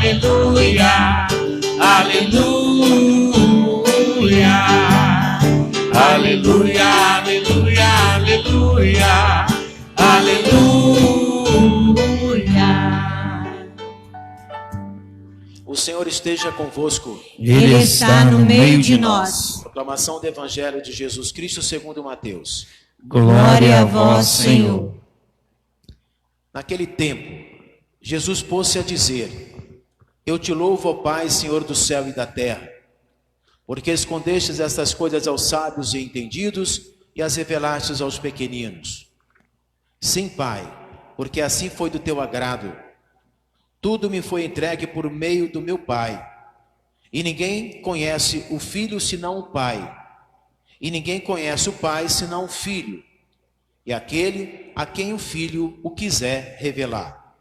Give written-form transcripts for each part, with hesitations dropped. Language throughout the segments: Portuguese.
aleluia, aleluia, aleluia, aleluia, aleluia, aleluia. O Senhor esteja convosco. Ele está no meio de nós. Proclamação do Evangelho de Jesus Cristo segundo Mateus. Glória a vós, Senhor. Naquele tempo, Jesus pôs-se a dizer: Eu te louvo, ó Pai, Senhor do céu e da terra, porque escondestes estas coisas aos sábios e entendidos e as revelastes aos pequeninos. Sim, Pai, porque assim foi do teu agrado. Tudo me foi entregue por meio do meu Pai. E ninguém conhece o Filho senão o Pai. E ninguém conhece o Pai senão o Filho. E aquele a quem o Filho o quiser revelar.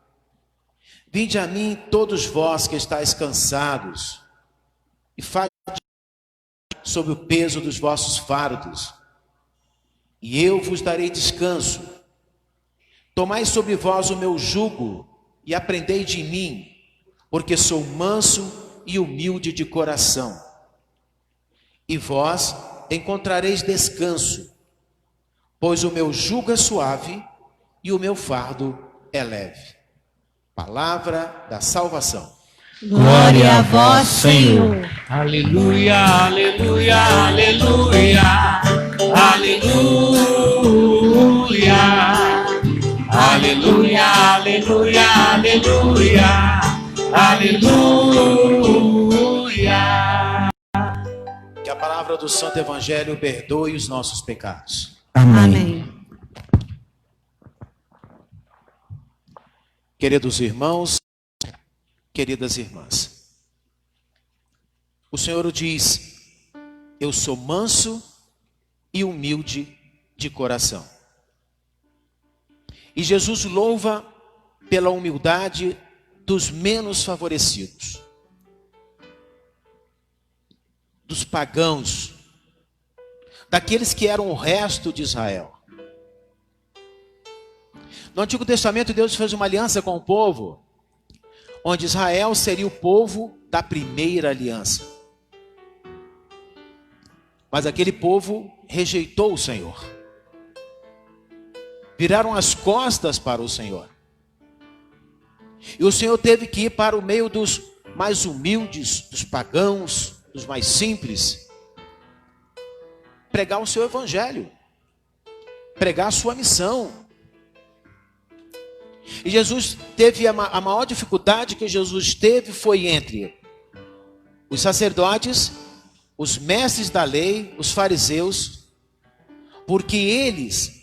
Vinde a mim todos vós que estáis cansados e fadigados sob o peso dos vossos fardos, e eu vos darei descanso. Tomai sobre vós o meu jugo e aprendei de mim, porque sou manso e humilde de coração. E vós encontrareis descanso, pois o meu jugo é suave e o meu fardo é leve. Palavra da salvação. Glória a vós, Senhor. Aleluia, aleluia, aleluia, aleluia, aleluia, aleluia, aleluia, aleluia. Que a palavra do Santo Evangelho perdoe os nossos pecados. Amém. Queridos irmãos, queridas irmãs, o Senhor diz: eu sou manso e humilde de coração. E Jesus louva pela humildade dos menos favorecidos, dos pagãos, daqueles que eram o resto de Israel. No Antigo Testamento, Deus fez uma aliança com o povo, onde Israel seria o povo da primeira aliança. Mas aquele povo rejeitou o Senhor. Viraram as costas para o Senhor. E o Senhor teve que ir para o meio dos mais humildes, dos pagãos, dos mais simples, pregar o seu evangelho, pregar a sua missão. E Jesus teve a maior dificuldade que Jesus teve foi entre os sacerdotes, os mestres da lei, os fariseus, porque eles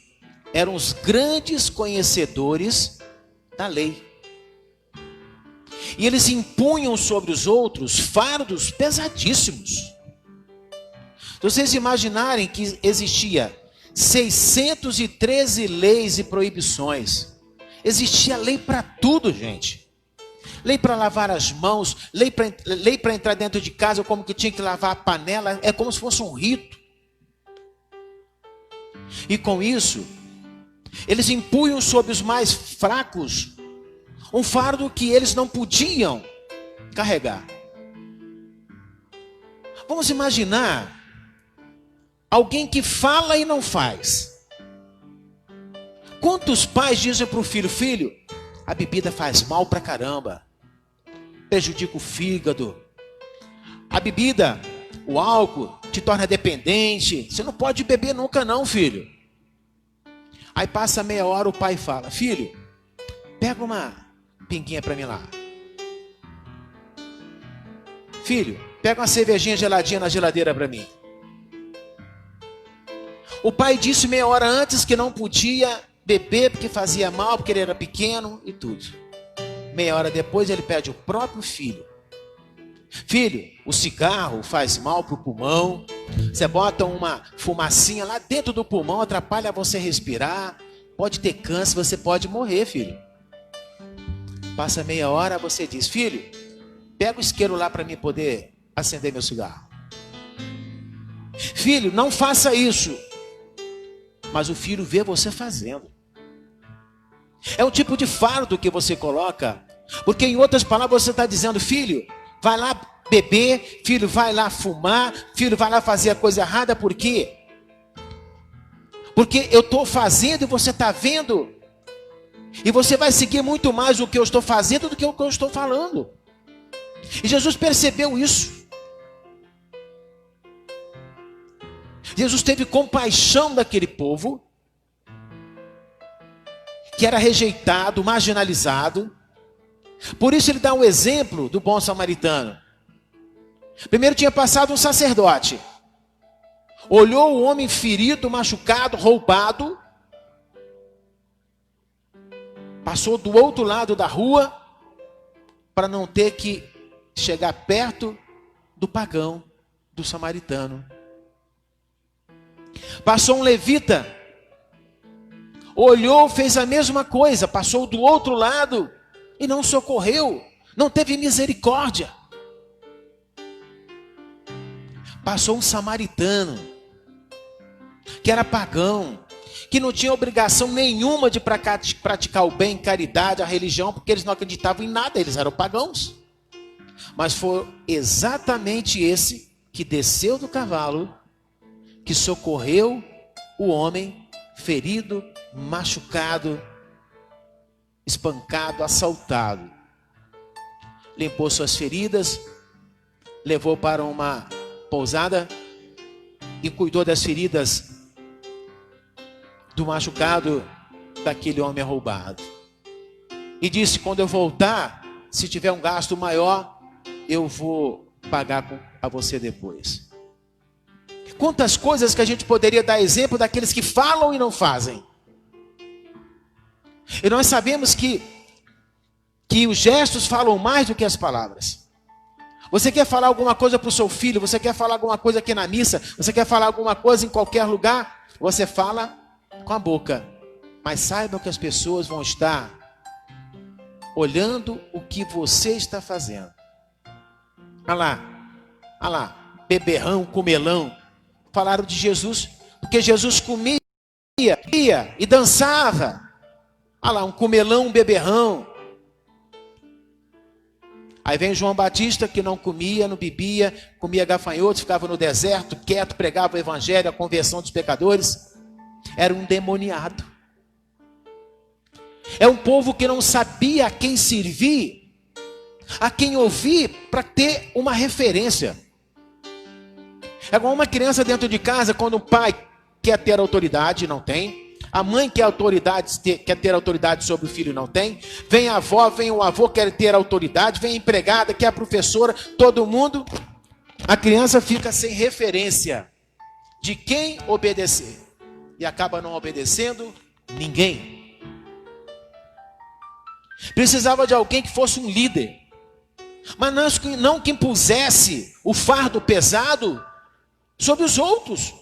eram os grandes conhecedores da lei. E eles impunham sobre os outros fardos pesadíssimos. Se vocês imaginarem que existia 613 leis e proibições, existia lei para tudo, gente. Lei para lavar as mãos, lei para entrar dentro de casa, como que tinha que lavar a panela, é como se fosse um rito. E com isso, eles impunham sobre os mais fracos um fardo que eles não podiam carregar. Vamos imaginar alguém que fala e não faz. Quantos pais dizem para o filho: filho, a bebida faz mal pra caramba, prejudica o fígado, a bebida, o álcool te torna dependente, você não pode beber nunca não, filho. Aí passa meia hora, o pai fala: filho, pega uma pinguinha para mim lá. Filho, pega uma cervejinha geladinha na geladeira para mim. O pai disse meia hora antes que não podia beber porque fazia mal, porque ele era pequeno e tudo. Meia hora depois ele pede o próprio filho: filho, o cigarro faz mal para o pulmão, você bota uma fumacinha lá dentro do pulmão, atrapalha você respirar, pode ter câncer, você pode morrer, filho. Passa meia hora, você diz: filho, pega o isqueiro lá para mim poder acender meu cigarro. Filho, não faça isso. Mas o filho vê você fazendo. É um tipo de fardo que você coloca Porque em outras palavras você está dizendo: filho, vai lá beber, filho, vai lá fumar, filho, vai lá fazer a coisa errada. Por quê? Porque eu estou fazendo e você está vendo. E você vai seguir muito mais o que eu estou fazendo do que o que eu estou falando. E Jesus percebeu isso. Jesus teve compaixão daquele povo que era rejeitado, marginalizado. Por isso ele dá um exemplo do bom samaritano. Primeiro tinha passado um sacerdote. Olhou o homem ferido, machucado, roubado. Passou do outro lado da rua para não ter que chegar perto do pagão, do samaritano. Passou um levita. Olhou, fez a mesma coisa, passou do outro lado e não socorreu, não teve misericórdia. Passou um samaritano, que era pagão, que não tinha obrigação nenhuma de praticar o bem, caridade, a religião, porque eles não acreditavam em nada, eles eram pagãos. Mas foi exatamente esse que desceu do cavalo, que socorreu o homem ferido, machucado, espancado, assaltado. Limpou suas feridas, levou para uma pousada e cuidou das feridas do machucado daquele homem roubado. E disse: quando eu voltar, se tiver um gasto maior, eu vou pagar a você depois. Quantas coisas que a gente poderia dar exemplo daqueles que falam e não fazem. E nós sabemos que os gestos falam mais do que as palavras. Você quer falar alguma coisa para o seu filho, você quer falar alguma coisa aqui na missa, você quer falar alguma coisa em qualquer lugar, você fala com a boca. Mas saibam que as pessoas vão estar olhando o que você está fazendo. Olha lá, beberrão, comelão. Falaram de Jesus, porque Jesus comia, ia e dançava. Olha lá, um comelão, um beberrão. Aí vem João Batista, que não comia, não bebia, comia gafanhotos, ficava no deserto, quieto, pregava o evangelho, a conversão dos pecadores. Era um demoniado. É um povo que não sabia a quem servir, a quem ouvir, para ter uma referência. É igual uma criança dentro de casa, quando o pai quer ter autoridade, não tem. A mãe quer ter autoridade sobre o filho, não tem. Vem a avó, vem o avô, quer ter autoridade. Vem a empregada, quer a professora, todo mundo. A criança fica sem referência de quem obedecer. E acaba não obedecendo ninguém. Precisava de alguém que fosse um líder. Mas não que impusesse o fardo pesado sobre os outros.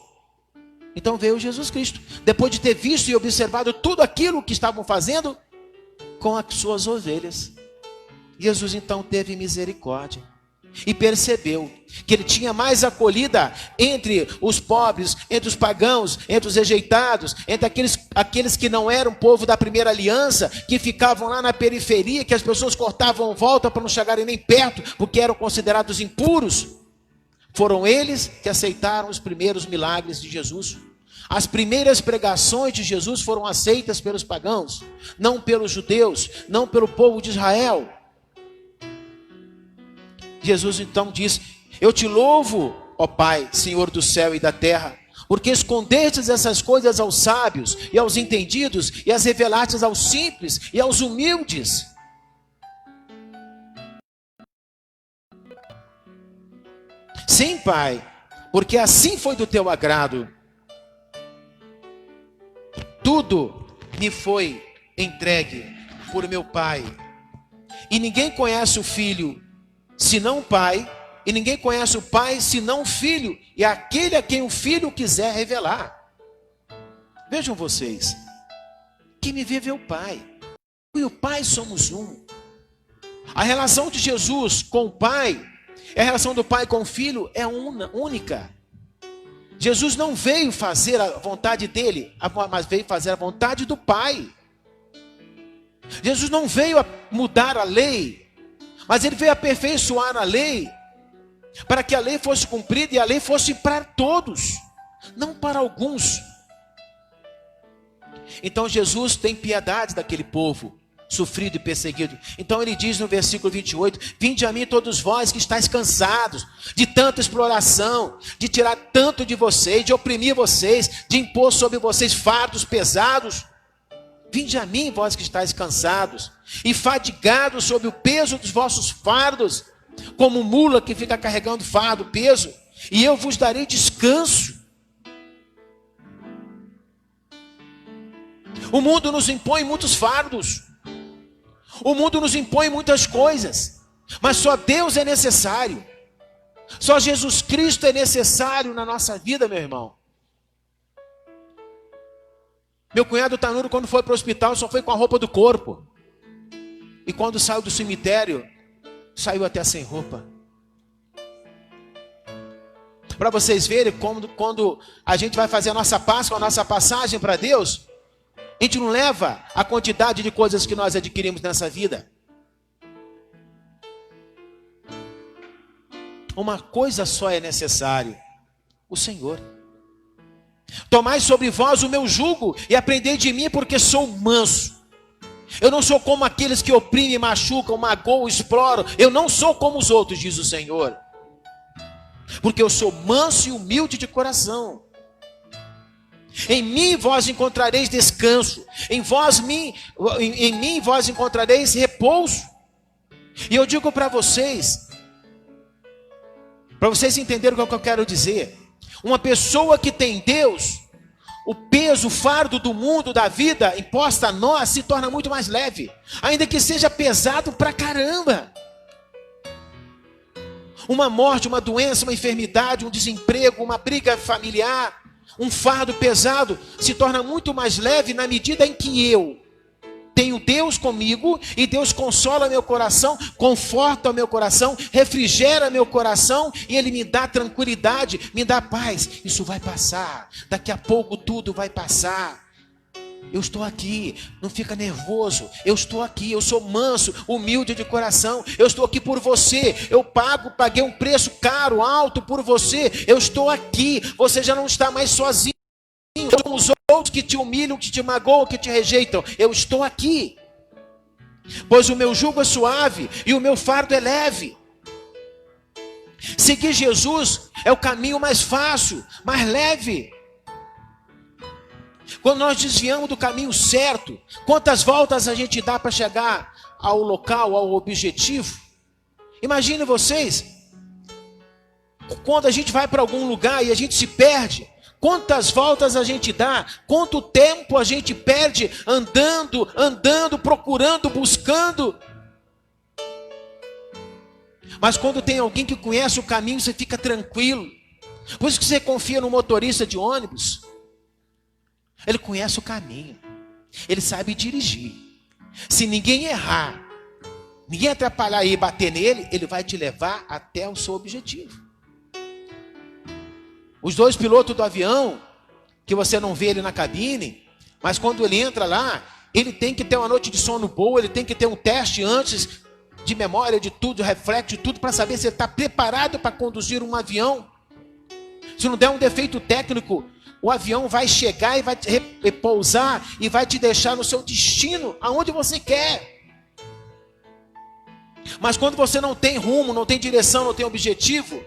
Então veio Jesus Cristo, depois de ter visto e observado tudo aquilo que estavam fazendo com as suas ovelhas. Jesus então teve misericórdia e percebeu que ele tinha mais acolhida entre os pobres, entre os pagãos, entre os rejeitados, entre aqueles que não eram povo da primeira aliança, que ficavam lá na periferia, que as pessoas cortavam volta para não chegarem nem perto, porque eram considerados impuros. Foram eles que aceitaram os primeiros milagres de Jesus. As primeiras pregações de Jesus foram aceitas pelos pagãos, não pelos judeus, não pelo povo de Israel. Jesus então diz: eu te louvo, ó Pai, Senhor do céu e da terra, porque escondestes essas coisas aos sábios e aos entendidos e as revelastes aos simples e aos humildes. Sim, Pai, porque assim foi do teu agrado. Tudo me foi entregue por meu Pai. E ninguém conhece o Filho senão o Pai, e ninguém conhece o Pai senão o Filho, e aquele a quem o Filho quiser revelar. Vejam vocês, quem me vê o Pai, e o Pai somos um. A relação de Jesus com o Pai, a relação do Pai com o Filho é única. Jesus não veio fazer a vontade dele, mas veio fazer a vontade do Pai. Jesus não veio a mudar a lei, mas ele veio aperfeiçoar a lei, para que a lei fosse cumprida e a lei fosse para todos, não para alguns. Então Jesus tem piedade daquele povo sofrido e perseguido. Então ele diz no versículo 28, vinde a mim todos vós que estáis cansados de tanta exploração, de tirar tanto de vocês, de oprimir vocês, de impor sobre vocês fardos pesados. Vinde a mim vós que estáis cansados e fadigados sob o peso dos vossos fardos, como mula que fica carregando fardo, peso, e eu vos darei descanso. O mundo nos impõe muitos fardos, o mundo nos impõe muitas coisas, mas só Deus é necessário, só Jesus Cristo é necessário na nossa vida, meu irmão. Meu cunhado Tanuro, quando foi para o hospital, só foi com a roupa do corpo, e quando saiu do cemitério, saiu até sem roupa. Para vocês verem como quando a gente vai fazer a nossa Páscoa, a nossa passagem para Deus, a gente não leva a quantidade de coisas que nós adquirimos nessa vida. Uma coisa só é necessário: o Senhor. Tomai sobre vós o meu jugo e aprendei de mim, porque sou manso. Eu não sou como aqueles que oprimem, machucam, magoam, exploram. Eu não sou como os outros, diz o Senhor, porque eu sou manso e humilde de coração. Em mim vós encontrareis descanso, em mim vós encontrareis repouso. E eu digo para vocês entenderem o que eu quero dizer: uma pessoa que tem Deus, o peso, o fardo do mundo, da vida imposta a nós, se torna muito mais leve, ainda que seja pesado pra caramba. Uma morte, uma doença, uma enfermidade, um desemprego, uma briga familiar, um fardo pesado se torna muito mais leve na medida em que eu tenho Deus comigo, e Deus consola meu coração, conforta meu coração, refrigera meu coração, e Ele me dá tranquilidade, me dá paz. Isso vai passar, daqui a pouco tudo vai passar. Eu estou aqui, não fica nervoso, eu estou aqui, eu sou manso, humilde de coração, eu estou aqui por você, eu paguei um preço caro, alto por você, eu estou aqui, você já não está mais sozinho, como os outros que te humilham, que te magoam, que te rejeitam. Eu estou aqui, pois o meu jugo é suave e o meu fardo é leve. Seguir Jesus é o caminho mais fácil, mais leve. Quando nós desviamos do caminho certo, quantas voltas a gente dá para chegar ao local, ao objetivo? Imagine vocês, quando a gente vai para algum lugar e a gente se perde, quantas voltas a gente dá, quanto tempo a gente perde andando, procurando, buscando. Mas quando tem alguém que conhece o caminho, você fica tranquilo. Por isso que você confia no motorista de ônibus. Ele conhece o caminho, ele sabe dirigir. Se ninguém errar, ninguém atrapalhar e bater nele, ele vai te levar até o seu objetivo. Os dois pilotos do avião, que você não vê ele na cabine, mas quando ele entra lá, ele tem que ter uma noite de sono boa, ele tem que ter um teste antes, de memória, de tudo, reflexo, de tudo, para saber se ele está preparado para conduzir um avião. Se não der um defeito técnico, o avião vai chegar e vai repousar e vai te deixar no seu destino, aonde você quer. Mas quando você não tem rumo, não tem direção, não tem objetivo,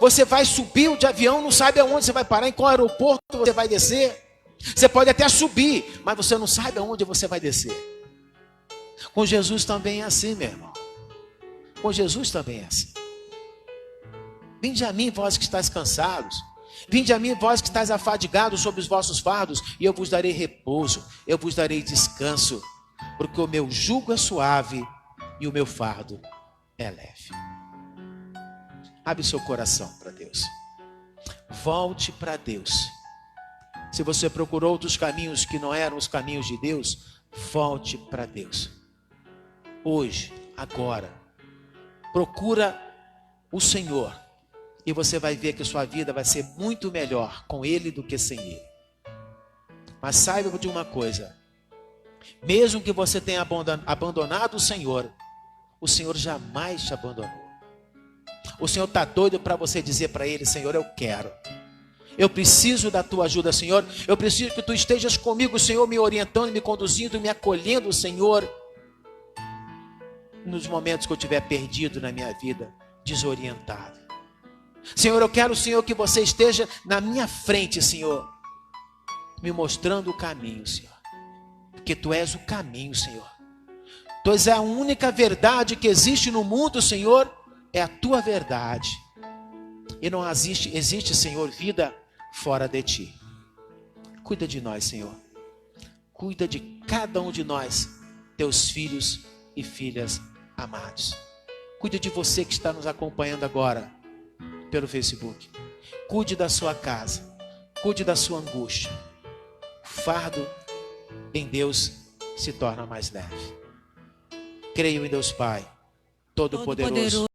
você vai subir de avião, não sabe aonde você vai parar, em qual aeroporto você vai descer. Você pode até subir, mas você não sabe aonde você vai descer. Com Jesus também é assim, meu irmão. Com Jesus também é assim. Vinde a mim, vós que estáis cansados. Vinde a mim, vós que estáis afadigados sobre os vossos fardos, e eu vos darei repouso, eu vos darei descanso, porque o meu jugo é suave e o meu fardo é leve. Abre seu coração para Deus. Volte para Deus. Se você procurou outros caminhos que não eram os caminhos de Deus, volte para Deus. Hoje, agora, procura o Senhor. E você vai ver que sua vida vai ser muito melhor com Ele do que sem Ele. Mas saiba de uma coisa: Mesmo que você tenha abandonado o Senhor jamais te abandonou. O Senhor está doido para você dizer para Ele: Senhor, eu quero. Eu preciso da tua ajuda, Senhor. Eu preciso que tu estejas comigo, Senhor, me orientando, me conduzindo, me acolhendo, Senhor. Nos momentos que eu estiver perdido na minha vida, desorientado. Senhor, eu quero, Senhor, que você esteja na minha frente, Senhor, me mostrando o caminho, Senhor. Porque tu és o caminho, Senhor. Tu és a única verdade que existe no mundo, Senhor, é a tua verdade. E não existe, Senhor, vida fora de ti. Cuida de nós, Senhor. Cuida de cada um de nós, teus filhos e filhas amados. Cuide de você que está nos acompanhando agora pelo Facebook. Cuide da sua casa. Cuide da sua angústia. O fardo em Deus se torna mais leve. Creio em Deus Pai, Todo-Poderoso,